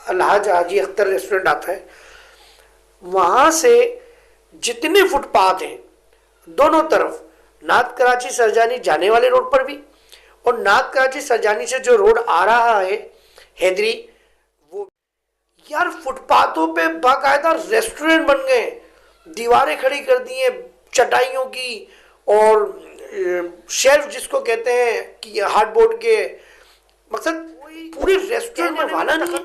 अलहाज हाजी Akhtar restaurant आता है, वहाँ से जितने फुटपाथ हैं दोनों तरफ, नाथ कराची सरजानी जाने वाले रोड पर भी और नाथ कराची सरजानी से जो रोड आ रहा है हैदरी, वो यार फुटपाथों पे बाकायदा रेस्टोरेंट बन गए, दीवारें खड़ी कर दी हैं चटाइयों की, और शेल्फ जिसको कहते हैं कि हार्डबोर्ड के, मकसद पूरे रेस्टोरेंट में वाला नहीं है,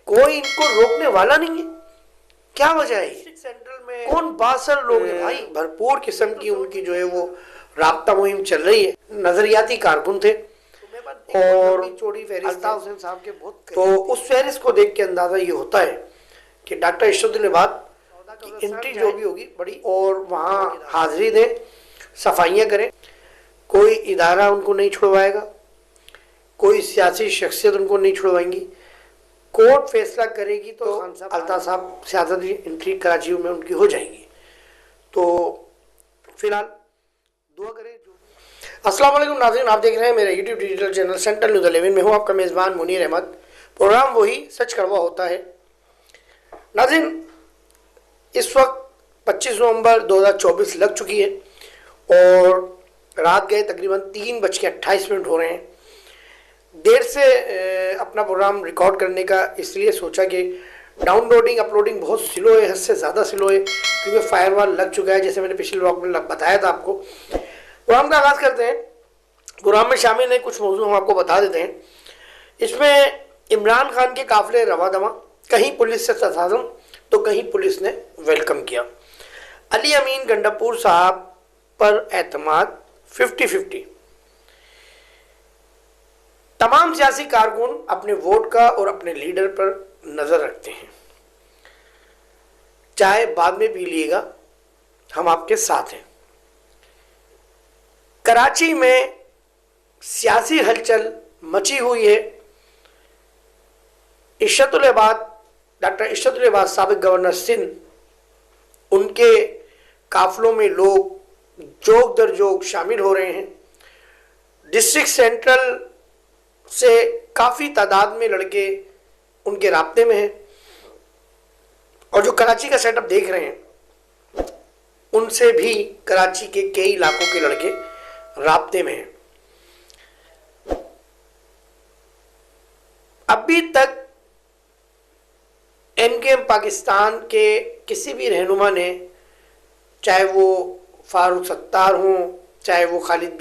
कोई इनको रोकने वाला नहीं है। क्या वजह है? सेंट्रल में कौन बासर लोग हैं भाई, भरपूर किस्म की उनकी जो है वो राब्ता मुहिम चल रही है। नजरियाती कारकुन थे और चौड़ी फहरिस्त हुसैन साहब के बहुत, तो उस फहरिस्त को देख के अंदाजा ये होता है कि डॉक्टर इशरतुल इबाद की एंट्री जो भी होगी बड़ी, और वहाँ हाजिरी दें, सफाइयाँ करें, कोई इदारा उनको नहीं छुड़वाएगा, कोई सियासी शख्सियत उनको नहीं छुड़वाएंगी, कोर्ट फैसला करेगी तो अल्ताफ साहब सियासत की एंट्री कराची में उनकी हो जाएगी। तो फिलहाल दुआ करें। अस्सलाम वालेकुम नाज़रीन, आप देख रहे हैं मेरा YouTube digital channel central news 11 में हूँ आपका मेज़बान मुनीर अहमद। प्रोग्राम वही सच कड़वा होता है। नाज़रीन, इस वक्त 25 नवंबर 2024 लग चुकी है और रात गए तकरीबन 3:28 हो रहे हैं। देर से अपना प्रोग्राम रिकॉर्ड करने का इसलिए सोचा कि डाउनलोडिंग अपलोडिंग बहुत स्लो है, हद से ज़्यादा स्लो है, क्योंकि फायरवॉल लग चुका है, जैसे मैंने पिछले व्लॉग में बताया था आपको। प्रोग्राम का आगाज़ करते हैं। प्रोग्राम में शामिल है कुछ मौजूद हम आपको बता देते हैं। इसमें इमरान खान के काफिले रवा दवा, कहीं पुलिस से तसादम तो कहीं पुलिस ने वेलकम किया। अली अमीन गंडापुर साहब पर एतमाद 50-50। तमाम सियासी कारकुन अपने वोट का और अपने लीडर पर नजर रखते हैं। चाहे बाद में पी लीजिएगा, हम आपके साथ हैं। कराची में सियासी हलचल मची हुई है। इशरतुल इबाद, डॉक्टर इशरतुल इबाद साबिक गवर्नर सिंध, उनके काफिलों में लोग जोग दर जोग शामिल हो रहे हैं। डिस्ट्रिक्ट सेंट्रल से काफ़ी तादाद में लड़के उनके राब्ते में हैं और जो कराची का सेटअप देख रहे हैं उनसे भी कराची के कई इलाकों के लड़के राब्ते में हैं। अभी तक एमकेएम पाकिस्तान के किसी भी रहनुमा ने, चाहे वो फारूक सत्तार हों, चाहे वो खालिद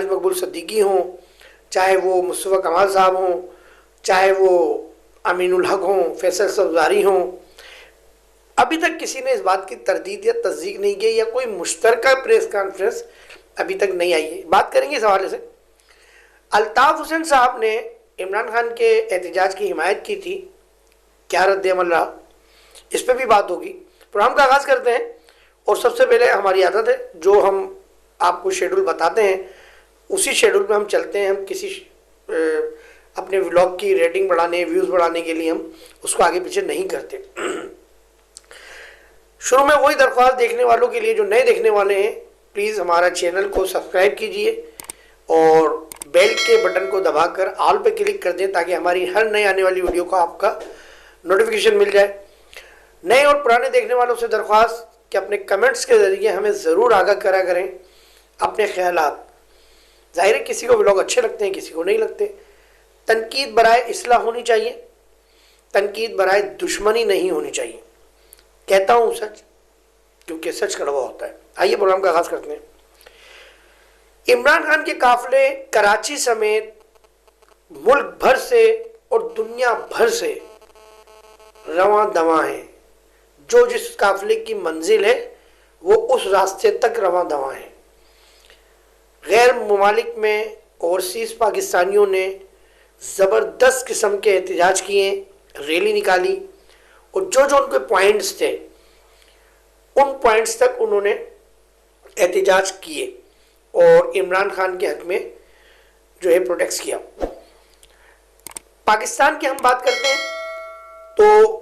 मकबूल सिद्दीकी हों, चाहे वो मुस्तफ़ा कमाल साहब हों, चाहे वो अमीनुल हक हों, फैसल सब्ज़ारी हों, अभी तक किसी ने इस बात की तरदीद या तस्दीक नहीं की या कोई मुश्तरका प्रेस कॉन्फ्रेंस अभी तक नहीं आई है। बात करेंगे इस हवाले से। अल्ताफ हुसैन साहब ने इमरान खान के एहतजाज की हिमायत की थी, क्या रद्द अमल रहा, इस पर भी बात होगी। प्रोग्राम का आगाज़ करते हैं और सबसे पहले हमारी आदत है, जो हम आपको शेड्यूल बताते हैं उसी शेड्यूल पे हम चलते हैं। हम किसी अपने व्लॉग की रेटिंग बढ़ाने, व्यूज़ बढ़ाने के लिए हम उसको आगे पीछे नहीं करते। शुरू में वही दरख्वास्त देखने वालों के लिए जो नए देखने वाले हैं, प्लीज़ हमारा चैनल को सब्सक्राइब कीजिए और बेल के बटन को दबाकर ऑल पे क्लिक कर दें ताकि हमारी हर नई आने वाली वीडियो का आपका नोटिफिकेशन मिल जाए। नए और पुराने देखने वालों से दरख्वास्त कि अपने कमेंट्स के ज़रिए हमें ज़रूर आगाह करा करें अपने ख्यालात। ज़ाहिर है किसी को व्लॉग अच्छे लगते हैं, किसी को नहीं लगते। तनकीद बराए इस्लाह होनी चाहिए, तनकीद बराए दुश्मनी नहीं होनी चाहिए। कहता हूँ सच, क्योंकि सच कड़वा होता है। आइए प्रोग्राम का आगाज़ करते हैं। इमरान खान के काफिले कराची समेत मुल्क भर से और दुनिया भर से रवां दवा हैं। जो जिस काफिले की मंजिल है वो उस रास्ते तक रवां दवा है। गैर ममालिक में ओवरसीज़ पाकिस्तानियों ने ज़बरदस्त किस्म के एहतजाज किए, रैली निकाली और जो जो उनके पॉइंट्स थे उन पॉइंट्स तक उन्होंने एहतजाज किए और इमरान खान के हक में जो है प्रोटेक्ट किया। पाकिस्तान की हम बात करते हैं तो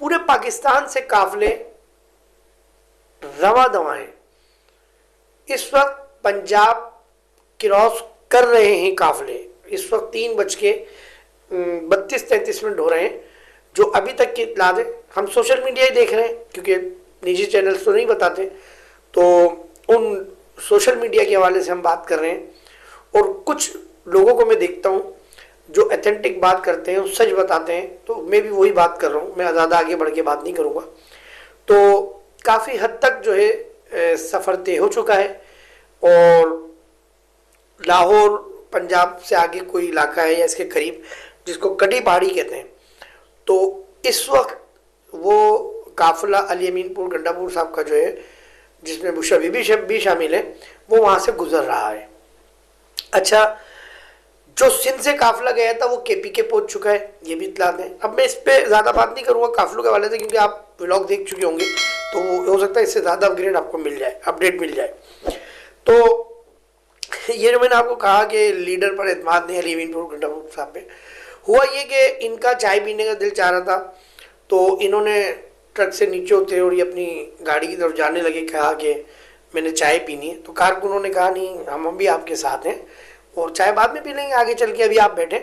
पूरे पाकिस्तान से काफिले रवा दवा हैं। इस वक्त पंजाब क्रॉस कर रहे हैं काफिले। इस वक्त 3 32-33 मिनट हो रहे हैं जो अभी तक की इत्तला है। हम सोशल मीडिया ही देख रहे हैं क्योंकि निजी चैनल्स तो नहीं बताते, तो उन सोशल मीडिया के हवाले से हम बात कर रहे हैं। और कुछ लोगों को मैं देखता हूँ जो अथेंटिक बात करते हैं, सच बताते हैं, तो मैं भी वही बात कर रहा हूँ, मैं ज़्यादा आगे बढ़ के बात नहीं करूँगा। तो काफ़ी हद तक जो है सफ़र तय हो चुका है और लाहौर पंजाब से आगे कोई इलाका है या इसके करीब जिसको कटी पहाड़ी कहते हैं, तो इस वक्त वो काफिला अली अमीनपुर गंडापुर साहब का जो है, जिसमें बुशरा बीबी भी शामिल है, वो वहाँ से गुजर रहा है। अच्छा, जो सिंध से काफिला गया था वो केपी के पहुंच चुका है, ये भी इत्तलात है। अब मैं इस पर ज़्यादा बात नहीं करूँगा काफिलों के हवाले से, क्योंकि आप व्लॉग देख चुके होंगे, तो हो सकता है इससे ज़्यादा अपग्रेड आपको मिल जाए, अपडेट मिल जाए। तो ये जो मैंने आपको कहा कि लीडर पर एतमाद नहीं अली अमीनपुर गंडापुर साहब पे, हुआ ये कि इनका चाय पीने का दिल चाह रहा था, तो इन्होंने ट्रक से नीचे उतरे और ये अपनी गाड़ी की तरफ जाने लगे, कहा कि मैंने चाय पीनी है। तो कारकुनों ने कहा नहीं, हम भी आपके साथ हैं और चाय बाद में पी लेंगे आगे चल के, अभी आप बैठे।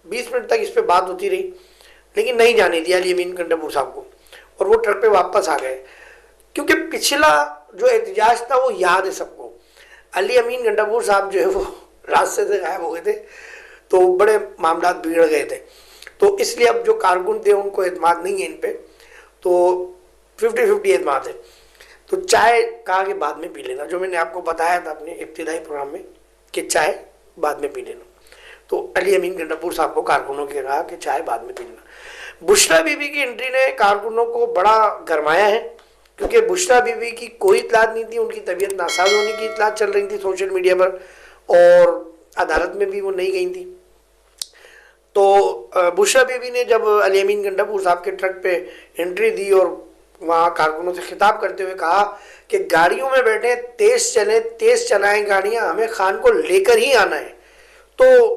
20 मिनट तक इस पर बात होती रही, लेकिन नहीं जाने दिया अली अमीन गंडापुर साहब को, और वो ट्रक पे वापस आ गए। क्योंकि पिछला जो एहतजाज था वो याद है सबको, अली अमीन गंडापुर साहब जो है वो रास्ते से गायब हो गए थे, तो बड़े मामला बिगड़ गए थे। तो इसलिए अब जो कारकुन थे उनको एतमाद नहीं है इन पे, तो 50-50 एतमाद है। तो चाय कहा कि बाद में पी लेना, जो मैंने आपको बताया था अपने इब्तिदाई प्रोग्राम में कि चाय बाद में पी लेना, तो अली अमीन गंडापुर साहब को कारकुनों के कहा कि चाय बाद में पी लेना। बुशरा बीबी की एंट्री ने कारकुनों को बड़ा गरमाया है, क्योंकि बुशरा बीबी की कोई इतलात नहीं थी, उनकी तबीयत नासाज होने की इतलात चल रही थी सोशल मीडिया पर, और अदालत में भी वो नहीं गई थी। तो बुशरा बीबी ने जब अली अमीन गंडापुर साहब के ट्रक पे एंट्री दी और वहाँ कारकुनों से खिताब करते हुए कहा कि गाड़ियों में बैठे, तेज चलें, तेज चलाएं गाड़ियाँ, हमें खान को लेकर ही आना है। तो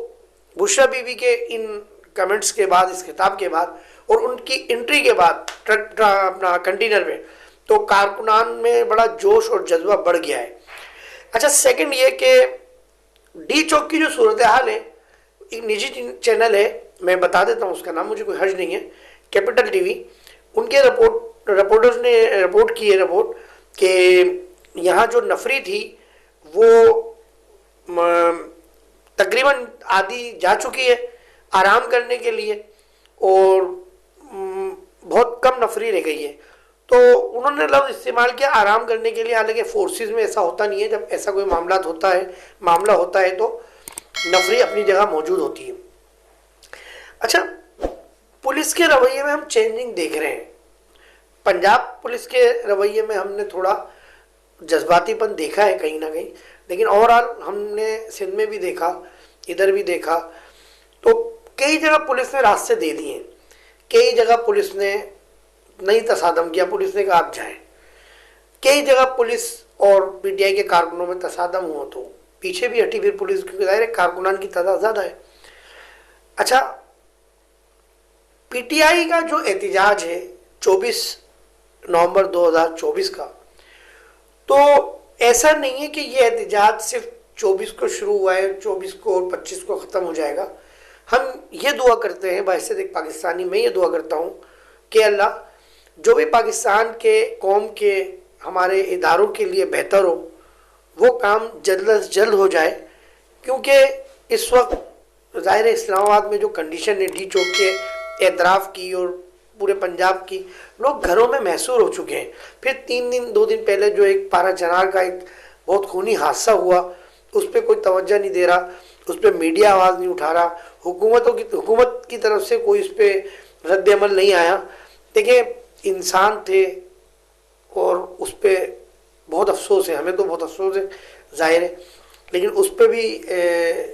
बुशरा बीबी के इन कमेंट्स के बाद, इस खिताब के बाद और उनकी एंट्री के बाद ट्रक अपना कंटेनर में, तो कारकुनान में बड़ा जोश और जज्बा बढ़ गया है। अच्छा, सेकंड ये कि डी चौक की जो सूरत हाल है, एक निजी चैनल है, मैं बता देता हूँ उसका नाम, मुझे कोई हर्ज नहीं है, कैपिटल टीवी, उनके रिपोर्टर्स ने रिपोर्ट की है रिपोर्ट कि यहाँ जो नफरी थी वो तकरीबन आधी जा चुकी है आराम करने के लिए, और बहुत कम नफरी रह गई है। तो उन्होंने लफ्ज़ इस्तेमाल किया आराम करने के लिए, हालांकि फोर्सेस में ऐसा होता नहीं है, जब ऐसा कोई मामला होता है तो नफरी अपनी जगह मौजूद होती है। अच्छा, पुलिस के रवैये में हम चेंजिंग देख रहे हैं। पंजाब पुलिस के रवैये में हमने थोड़ा जज्बातीपन देखा है कहीं ना कहीं, लेकिन ओवरऑल हमने सिंध में भी देखा, इधर भी देखा, तो कई जगह पुलिस ने रास्ते दे दिए, कई जगह पुलिस ने नहीं तसादम किया, पुलिस ने कहा आप जाएं। कई जगह पुलिस और पीटीआई के कारकुनों में तसादम हुआ तो पीछे भी हटी फिर पुलिस, क्योंकि जाहिर है कारकुनान की तादाद ज़्यादा है। अच्छा, पीटीआई का जो एहतजाज है 24 नवंबर 2024 का, तो ऐसा नहीं है कि ये एहतजाज सिर्फ 24 को शुरू हुआ है, 24 को और 25 को ख़त्म हो जाएगा। हम ये दुआ करते हैं, बाइसे एक पाकिस्तानी मैं ये दुआ करता हूँ कि अल्लाह जो भी पाकिस्तान के कौम के हमारे इदारों के लिए बेहतर हो, वो काम जल्द अज जल्द हो जाए। क्योंकि इस वक्त ज़ाहिर इस्लामाबाद में जो कंडीशन है डी चौक के एतराफ़ की और पूरे पंजाब की, लोग घरों में महसूर हो चुके हैं। फिर 2 दिन पहले जो एक पारा चनार का एक बहुत खूनी हादसा हुआ, उस पर कोई तवज्जो नहीं दे रहा, उस पर मीडिया आवाज़ नहीं उठा रहा, हुकूमत की तरफ से कोई इस पर रद्द अमल नहीं आया। देखिए, इंसान थे और उस पर बहुत अफसोस है, हमें तो बहुत अफसोस है ज़ाहिर है, लेकिन उस पर भी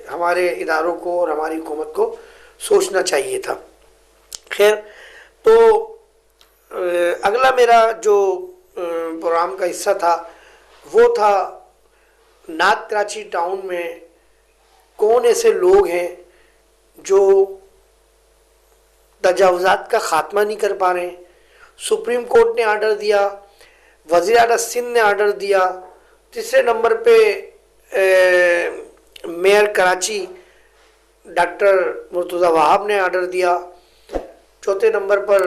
हमारे इदारों को और हमारी हुकूमत को सोचना चाहिए था। खैर, तो अगला मेरा जो प्रोग्राम का हिस्सा था वो था नाथ कराची टाउन में कौन ऐसे लोग हैं जो तजावुज़ात का ख़ात्मा नहीं कर पा रहे हैं। सुप्रीम कोर्ट ने आर्डर दिया, वज़ीर आला सिंध ने आर्डर दिया, तीसरे नंबर पे मेयर कराची डॉक्टर मुर्तज़ा वहाब ने आर्डर दिया, चौथे नंबर पर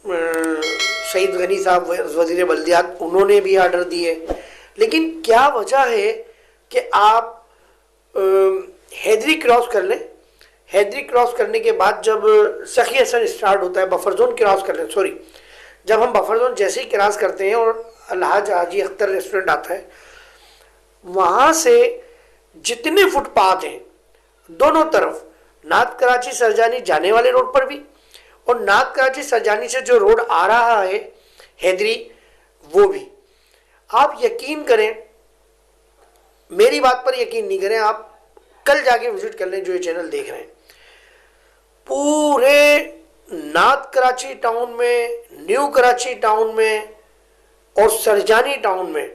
सईद गनी साहब वज़ीर बल्दियात, उन्होंने भी आर्डर दिए। लेकिन क्या वजह है कि आप हैदरी क्रॉस कर लें, हैदरी क्रॉस करने के बाद जब सखी हसन स्टार्ट होता है, बफर जोन क्रॉस कर लें, सॉरी, जब हम बफर जोन जैसे ही क्रॉस करते हैं और अलहाज हाजी अख्तर रेस्टोरेंट आता है, वहाँ से जितने फुटपाथ हैं दोनों तरफ, नाथ कराची सरजानी जाने वाले रोड पर भी और नाथ कराची सरजानी से जो रोड आ रहा है हैदरी, वो भी, आप यकीन करें, मेरी बात पर यकीन नहीं करें, आप कल जाके विजिट कर लें जो ये चैनल देख रहे हैं। पूरे नाथ कराची टाउन में, न्यू कराची टाउन में और सरजानी टाउन में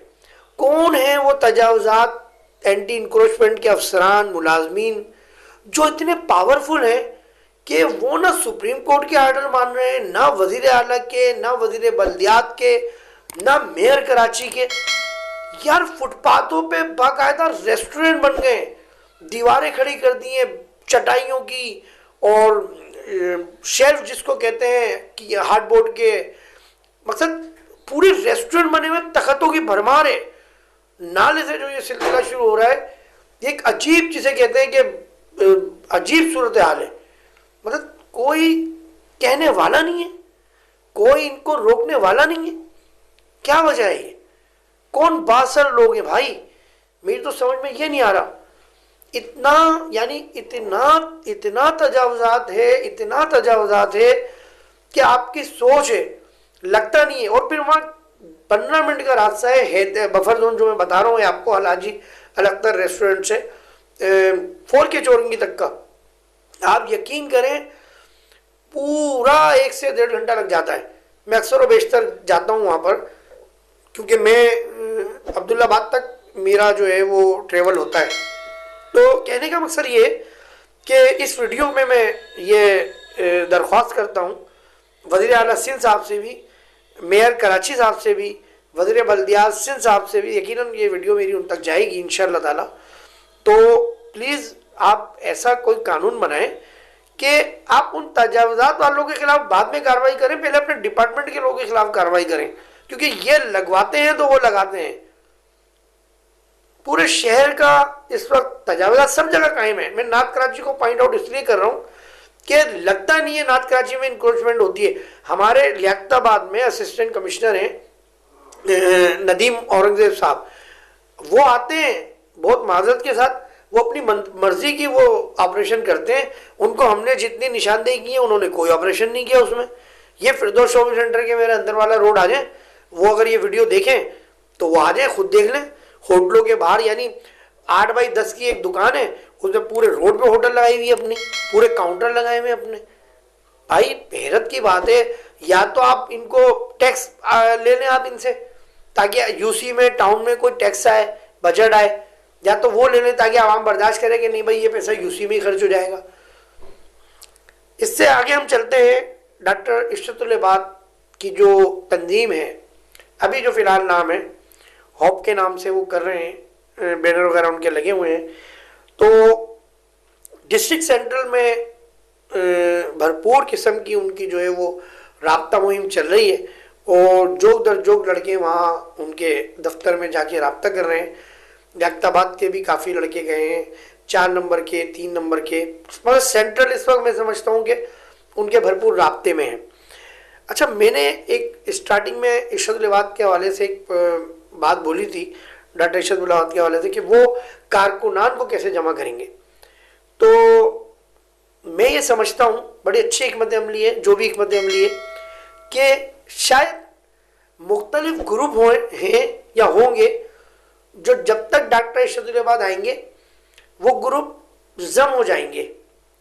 कौन है वो तजावुजात एंटी इंक्रोचमेंट के अफसरान, मुलाजमीन जो इतने पावरफुल हैं कि वो ना सुप्रीम कोर्ट के आर्डर मान रहे हैं, ना वजीर आला के, ना वजीर बल्दियात के, ना मेयर कराची के। यार फुटपाथों पे बाकायदा रेस्टोरेंट बन गए, दीवारें खड़ी कर दी हैं चटाइयों की और शेल्फ जिसको कहते हैं कि हार्डबोर्ड के, मकसद पूरे रेस्टोरेंट बने हुए, तख्तों की भरमार है। नाले से जो ये सिलसिला शुरू हो रहा है, एक अजीब जिसे कहते हैं कि अजीब सूरत हाल है, मतलब कोई कहने वाला नहीं है, कोई इनको रोकने वाला नहीं है। क्या वजह है ये? कौन बासर लोग हैं भाई? मेरी तो समझ में ये नहीं आ रहा। इतना यानी इतना तजावुजात है, इतना तजावुजात है कि आपकी सोच है, लगता नहीं है। और फिर वहाँ 15 मिनट का रास्ता है बफर जोन जो मैं बता रहा हूँ आपको, हाजी अल अख्तर रेस्टोरेंट से 4K चौरंगी तक का। आप यकीन करें पूरा 1 से 1.5 घंटा लग जाता है। मैं अक्सर व बेशतर जाता हूँ वहाँ पर, क्योंकि मैं अब्दुल्लाबाद तक मेरा जो है वो ट्रेवल होता है। तो कहने का मकसद ये कि इस वीडियो में मैं ये दरख्वास्त करता हूँ वज़ीर आला सिंध साहब से भी, मेयर कराची साहब से भी, वज़ीर बल्दियात सिंध साहब से भी, यकीनन ये वीडियो मेरी उन तक जाएगी इंशाअल्लाह ताला। तो प्लीज़ आप ऐसा कोई कानून बनाएं कि आप उन तजावुजात वालों के खिलाफ बाद में कार्रवाई करें, पहले अपने डिपार्टमेंट के लोगों के खिलाफ कार्रवाई करें, क्योंकि ये लगवाते हैं तो वो लगाते हैं। पूरे शहर का इस वक्त तजावुजात सब जगह कायम है। मैं नाथ कराची को पॉइंट आउट इसलिए कर रहा हूँ कि लगता नहीं है नाथ कराची में इंक्रोचमेंट होती है। हमारे लियाकताबाद में असिस्टेंट कमिश्नर हैं नदीम औरंगजेब साहब, वो आते हैं बहुत माजरत के साथ, वो अपनी मर्जी की वो ऑपरेशन करते हैं। उनको हमने जितनी निशानदेही की है उन्होंने कोई ऑपरेशन नहीं किया उसमें। ये फिरदौस शॉपिंग सेंटर के मेरे अंदर वाला रोड आ जाए, वो अगर ये वीडियो देखें तो वो आ जाए, खुद देख लें। होटलों के बाहर यानी 8 बाई 10 की एक दुकान है, उसमें पूरे रोड पे होटल लगाई हुई है अपनी, पूरे काउंटर लगाए हुए अपने। भाई हैरत की बात है, या तो आप इनको टैक्स ले लें आप इनसे, ताकि यूसी में टाउन में कोई टैक्स आए, बजट आए, या तो वो ले लें ताकि आवाम बर्दाश्त करे कि नहीं भाई ये पैसा यूसी में ही खर्च हो जाएगा। इससे आगे हम चलते हैं। डॉक्टर इशरतुल इबाद की जो तंजीम है, अभी जो फिलहाल नाम है हॉप के नाम से वो कर रहे हैं, बैनर वगैरह उनके लगे हुए हैं। तो डिस्ट्रिक्ट सेंट्रल में भरपूर किस्म की उनकी जो है वो राब्ता मुहिम चल रही है, और जो दर जो लड़के वहाँ उनके दफ्तर में जाके राब्ता कर रहे हैं। लियाकताबाद के भी काफ़ी लड़के गए हैं, 4 नंबर के, 3 नंबर के, मतलब सेंट्रल इस वक्त मैं समझता हूँ कि उनके भरपूर राब्ते में हैं। अच्छा, मैंने एक स्टार्टिंग में इशरतुल इबाद के हवाले से एक बात बोली थी, डॉक्टर इशरतुल इबाद के हवाले से, कि वो कारकुनान को कैसे जमा करेंगे। तो मैं ये समझता हूँ बड़ी अच्छी हिकमत अमली है, जो भी हिकमत अमली है, कि शायद मुख्तलिफ ग्रुप हैं या होंगे जो जब तक डॉक्टर इशरतुल इबाद आएंगे वो ग्रुप जम हो जाएंगे।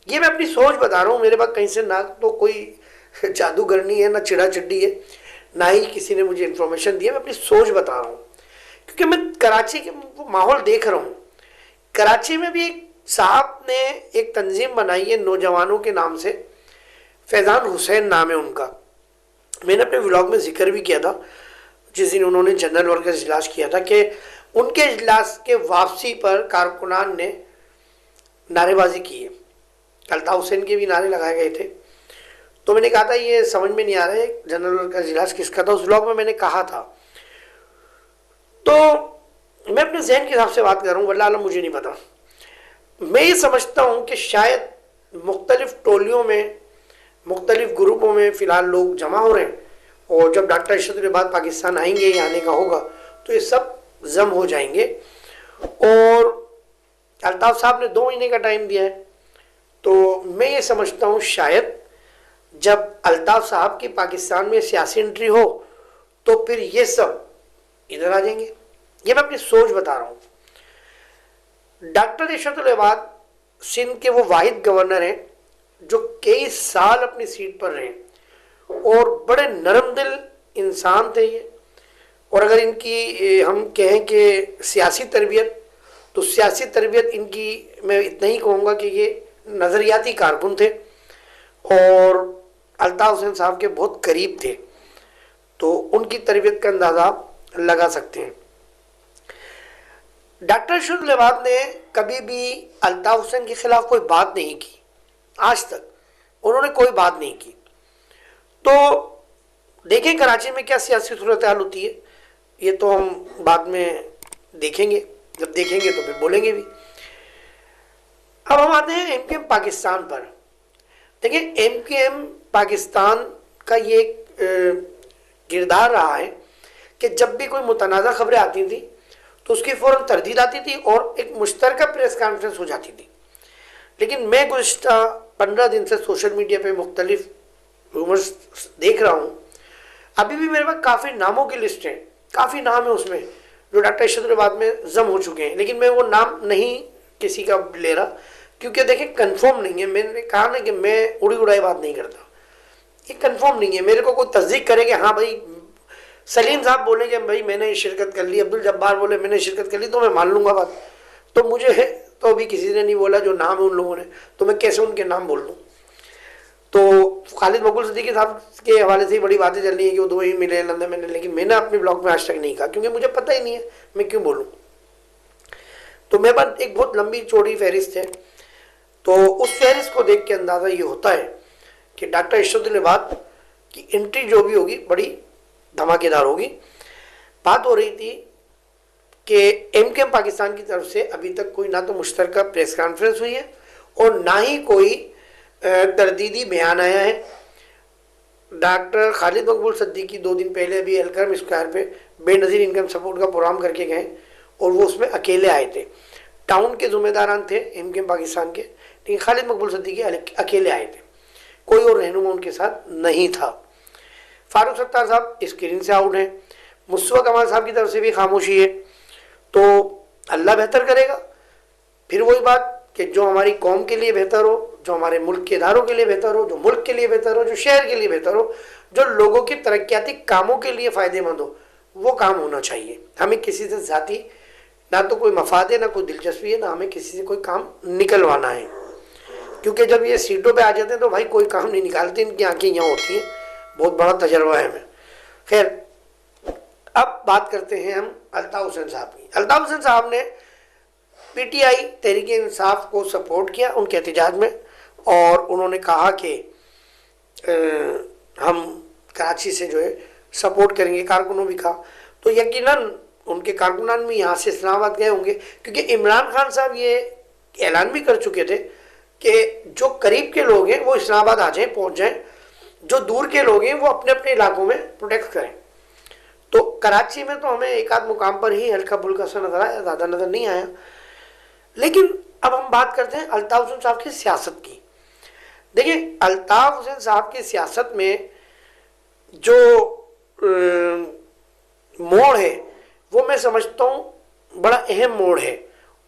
ये मैं अपनी सोच बता रहा हूँ, मेरे पास कहीं से ना तो कोई जादूगरनी है, ना चिड़ा चिड्डी है, ना ही किसी ने मुझे इन्फॉर्मेशन दी है, मैं अपनी सोच बता रहा हूँ क्योंकि मैं कराची के माहौल देख रहा हूँ। कराची में भी एक साहब ने एक तंजीम बनाई है नौजवानों के नाम से, फैज़ान हुसैन नाम है उनका। मैंने अपने व्लॉग में जिक्र भी किया था जिस दिन उन्होंने जनरल वर्कर्स इजलास किया था, कि उनके इजलास के वापसी पर कारकुनान ने नारेबाजी की है। अल्ताफ हुसैन के भी नारे लगाए गए थे। तो मैंने कहा था ये समझ में नहीं आ रहा है जनरल का इजलास किसका था, उस ब्लॉग में मैंने कहा था। तो मैं अपने जहन के हिसाब से बात कर रहा हूँ, वल्लाह आलम मुझे नहीं पता। मैं ये समझता हूँ कि शायद मुख्तलिफ टोलियों में, मुख्तलिफ ग्रुपों में फ़िलहाल लोग जमा हो रहे हैं, और जब डॉक्टर इरशाद के बाद पाकिस्तान आएंगे या आने का होगा तो ये सब जम हो जाएंगे। और अल्ताफ साहब ने 2 महीने का टाइम दिया है, तो मैं ये समझता हूँ शायद जब अल्ताफ साहब की पाकिस्तान में सियासी एंट्री हो तो फिर ये सब इधर आ जाएंगे। ये मैं अपनी सोच बता रहा हूँ। डॉक्टर इरशाद सिंध के वो वाहिद गवर्नर हैं जो कई साल अपनी सीट पर रहे, और बड़े नरम दिल इंसान थे ये। और अगर इनकी हम कहें कि सियासी तरबियत, तो सियासी तरबियत इनकी मैं इतना ही कहूँगा कि ये नज़रियाती कारकुन थे और अल्ताफ हुसैन साहब के बहुत करीब थे, तो उनकी तरबियत का अंदाज़ा लगा सकते हैं। डॉक्टर इरशाद ने कभी भी अल्ताफ हुसैन के खिलाफ कोई बात नहीं की, आज तक उन्होंने कोई बात नहीं की। तो देखें कराची में क्या सियासी सूरत हाल होती है, ये तो हम बाद में देखेंगे, जब देखेंगे तो फिर बोलेंगे भी। अब हम आते हैं एमकेएम पाकिस्तान पर। देखिए एमकेएम पाकिस्तान का ये किरदार रहा है कि जब भी कोई मुतनाज़ा खबरें आती थी तो उसकी फ़ौरन तरदीद आती थी और एक मुश्तरका प्रेस कॉन्फ्रेंस हो जाती थी। लेकिन मैं गुज़िश्ता 15 दिन से सोशल मीडिया पे मुख्तलिफ रूमर्स देख रहा हूँ। अभी भी मेरे पास काफ़ी नामों की लिस्ट है, काफ़ी नाम है उसमें जो डॉक्टर इरशाद में जम हो चुके हैं, लेकिन मैं वो नाम नहीं किसी का ले रहा, क्योंकि देखें कंफर्म नहीं है। मैंने कहा ना कि मैं उड़ी उड़ाई बात नहीं करता, ये कंफर्म नहीं है। मेरे को कोई तस्दीक करे कि हाँ भाई सलीम साहब बोले कि भाई मैंने शिरकत कर ली, अब्दुल जब्बार बोले मैंने शिरकत कर ली, तो मैं मान लूँगा बात। तो मुझे तो अभी किसी ने नहीं बोला जो नाम है उन लोगों ने, तो मैं कैसे उनके नाम बोल दूँ। तो खालिद मकबूल सिद्दीकी साहब के हवाले से ही बड़ी बातें चल रही हैं कि वो 2 ही मिले लंदन में, लेकिन मैंने अपने ब्लॉग में आज तक नहीं कहा, क्योंकि मुझे पता ही नहीं है मैं क्यों बोलूँ। तो मेरे पास एक बहुत लंबी चौड़ी फहरिस्त है, तो उस फहरिस्त को देख के अंदाज़ा ये होता है कि डॉक्टर इरशाद की एंट्री जो भी होगी बड़ी धमाकेदार होगी। बात हो रही थी कि एमकेएम पाकिस्तान की तरफ से अभी तक कोई ना तो मुश्तरका प्रेस कॉन्फ्रेंस हुई है और ना ही कोई तरदीदी बयान आया है। डॉक्टर खालिद मकबूल सिद्दीकी 2 दिन पहले अभी अलकरम स्क्वायर पे बेनज़ीर इनकम सपोर्ट का प्रोग्राम करके गए और वो उसमें अकेले आए थे। टाउन के ज़िम्मेदारान थे एमकेएम पाकिस्तान के, लेकिन खालिद मकबूल सिद्दीकी अकेले आए थे, कोई और रहनुमा उनके साथ नहीं था। फारूक सत्तार साहब स्क्रीन से आउट हैं, मुस्तफ़ा कमाल साहब की तरफ से भी खामोशी है। तो अल्लाह बेहतर करेगा। फिर वही बात कि जो हमारी कौम के लिए बेहतर हो, जो हमारे मुल्क के इदारों के लिए बेहतर हो, जो मुल्क के लिए बेहतर हो, जो शहर के लिए बेहतर हो, जो लोगों की तरक्याती कामों के लिए फ़ायदेमंद हो, वो काम होना चाहिए। हमें किसी से ज़ाती ना तो कोई मफाद है, ना कोई दिलचस्पी है, ना हमें किसी से कोई काम निकलवाना है। क्योंकि जब ये सीटों पे आ जाते हैं तो भाई कोई काम नहीं निकालते, इनकी आंखें यहाँ होती हैं। बहुत बड़ा तजर्बा है हमें। खैर, अब बात करते हैं हम अल्ताफ हुसैन साहब की। अल्ताफ हुसैन साहब ने पीटीआई तहरीक इंसाफ को सपोर्ट किया उनके एहतजाज में, और उन्होंने कहा कि हम कराची से जो है सपोर्ट करेंगे। कारकुनों भी कहा, तो यकीनन उनके कारकुनान भी यहाँ से इस्लामाबाद गए होंगे, क्योंकि इमरान खान साहब ये ऐलान भी कर चुके थे कि जो करीब के लोग हैं वो इस्लामाबाद आ जाएं, पहुँच जाएं, जो दूर के लोग हैं वो अपने अपने इलाकों में प्रोटेक्ट करें। तो कराची में तो हमें एक आध मुकाम पर ही हल्का फुल्का सा नजर आया, ज़्यादा नज़र नहीं आया। लेकिन अब हम बात करते हैं अल्ताफ हुसैन साहब की सियासत की। देखिए अल्ताफ हुसैन साहब की सियासत में जो मोड़ है वो मैं समझता हूँ बड़ा अहम मोड़ है,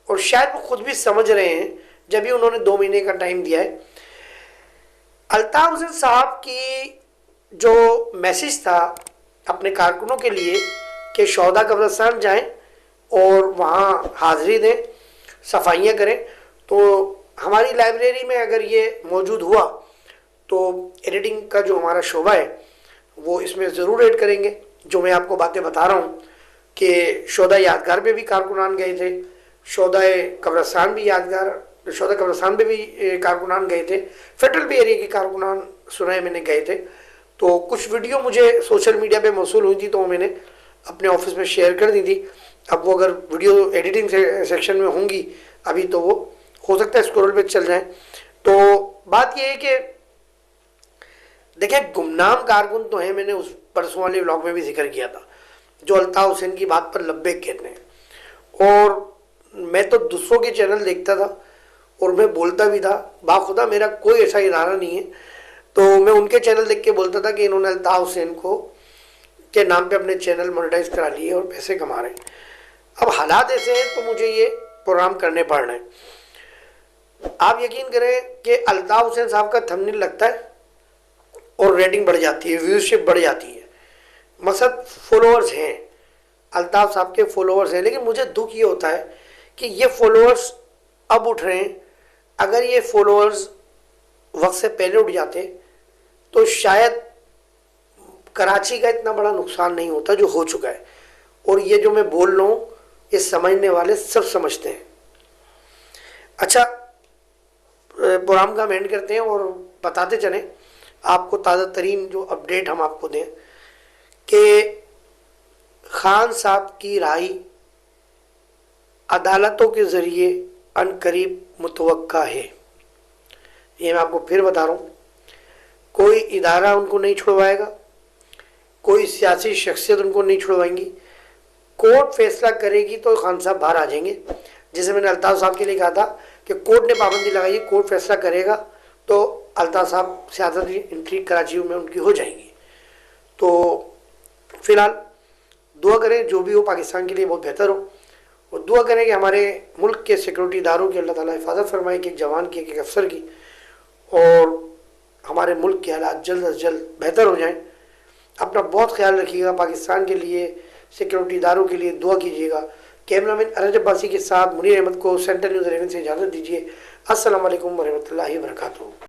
और शायद वो खुद भी समझ रहे हैं जब भी उन्होंने 2 महीने का टाइम दिया है। अल्ताफ हुसैन साहब की जो मैसेज था अपने कारकुनों के लिए कि शौदा कब्रिस्तान जाएं और वहाँ हाज़िरी दें, सफाइयाँ करें, तो हमारी लाइब्रेरी में अगर ये मौजूद हुआ तो एडिटिंग का जो हमारा शोबा है वो इसमें ज़रूर ऐड करेंगे। जो मैं आपको बातें बता रहा हूँ कि शौदा यादगार पे भी कारकुनान गए थे, शौदा कब्रिस्तान भी यादगार शौदा कब्रिस्तान पे भी कारकुनान गए थे, फेडरल भी एरिया के कारकुनान सुनाए मैंने गए थे। तो कुछ वीडियो मुझे सोशल मीडिया पे मौसूल हुई थी तो मैंने अपने ऑफिस में शेयर कर दी थी। अब वो अगर वीडियो एडिटिंग सेक्शन में होंगी अभी तो वो हो सकता है स्क्रॉल पे चल जाए। तो बात ये है कि देखिए गुमनाम कारकुन तो है, मैंने उस परसों वाले व्लॉग में भी जिक्र किया था, जो अल्ताफ हुसैन की बात पर लब्बैक कहते हैं। और मैं तो दूसरों के चैनल देखता था और मैं बोलता भी था, बाखुदा मेरा कोई ऐसा इरादा नहीं है, तो मैं उनके चैनल देख के बोलता था कि इन्होंने अल्ताफ हुसैन को के नाम पे अपने चैनल मोनेटाइज करा लिए और पैसे कमा रहे हैं। अब हालात ऐसे हैं तो मुझे ये प्रोग्राम करने पड़ रहे हैं। आप यकीन करें कि अल्ताफ हुसैन साहब का थंबनेल लगता है और रेटिंग बढ़ जाती है, व्यूज़शिप बढ़ जाती है। मकसद फॉलोअर्स हैं, अल्ताफ साहब के फॉलोअर्स हैं, लेकिन मुझे दुख ये होता है कि ये फॉलोअर्स अब उठ रहे हैं। अगर ये फॉलोअर्स वक्त से पहले उठ जाते तो शायद कराची का इतना बड़ा नुकसान नहीं होता जो हो चुका है। और ये जो मैं बोल रहा हूँ ये समझने वाले सब समझते हैं। अच्छा, प्रोग्राम का एंड करते हैं और बताते चलें आपको ताज़ा तरीन जो अपडेट हम आपको दें कि खान साहब की राय अदालतों के ज़रिए अनकरीब मुतवक्का है। ये मैं आपको फिर बता रहा हूँ, कोई इदारा उनको नहीं छुड़वाएगा, कोई सियासी शख्सियत उनको नहीं छुड़वाएंगी। कोर्ट फैसला करेगी तो खान साहब बाहर आ जाएंगे। जैसे मैंने अल्ताफ साहब के लिए कहा था कि कोर्ट ने पाबंदी लगाई, कोर्ट फैसला करेगा तो अल्ताफ साहब सियासत एंट्री कराची में उनकी हो जाएगी। तो फिलहाल दुआ करें जो भी हो पाकिस्तान के लिए बहुत बेहतर हो, और दुआ करें कि हमारे मुल्क के सिक्योरिटी इदारों की अल्लाह ताला हिफाजत फरमाए, कि एक जवान की, एक अफसर की, और हमारे मुल्क के हालात जल्द अज जल्द बेहतर हो जाएं। अपना बहुत ख्याल रखिएगा, पाकिस्तान के लिए सिक्योरिटी इदारों के लिए दुआ कीजिएगा। कैमरामैन अरज अब्बासी के साथ मुनीर अहमद को सेंट्रल न्यूज़ 11 से इजाज़त दीजिए। अस्सलाम वालेकुम वरहमतुल्लाहि वबरकातुहू।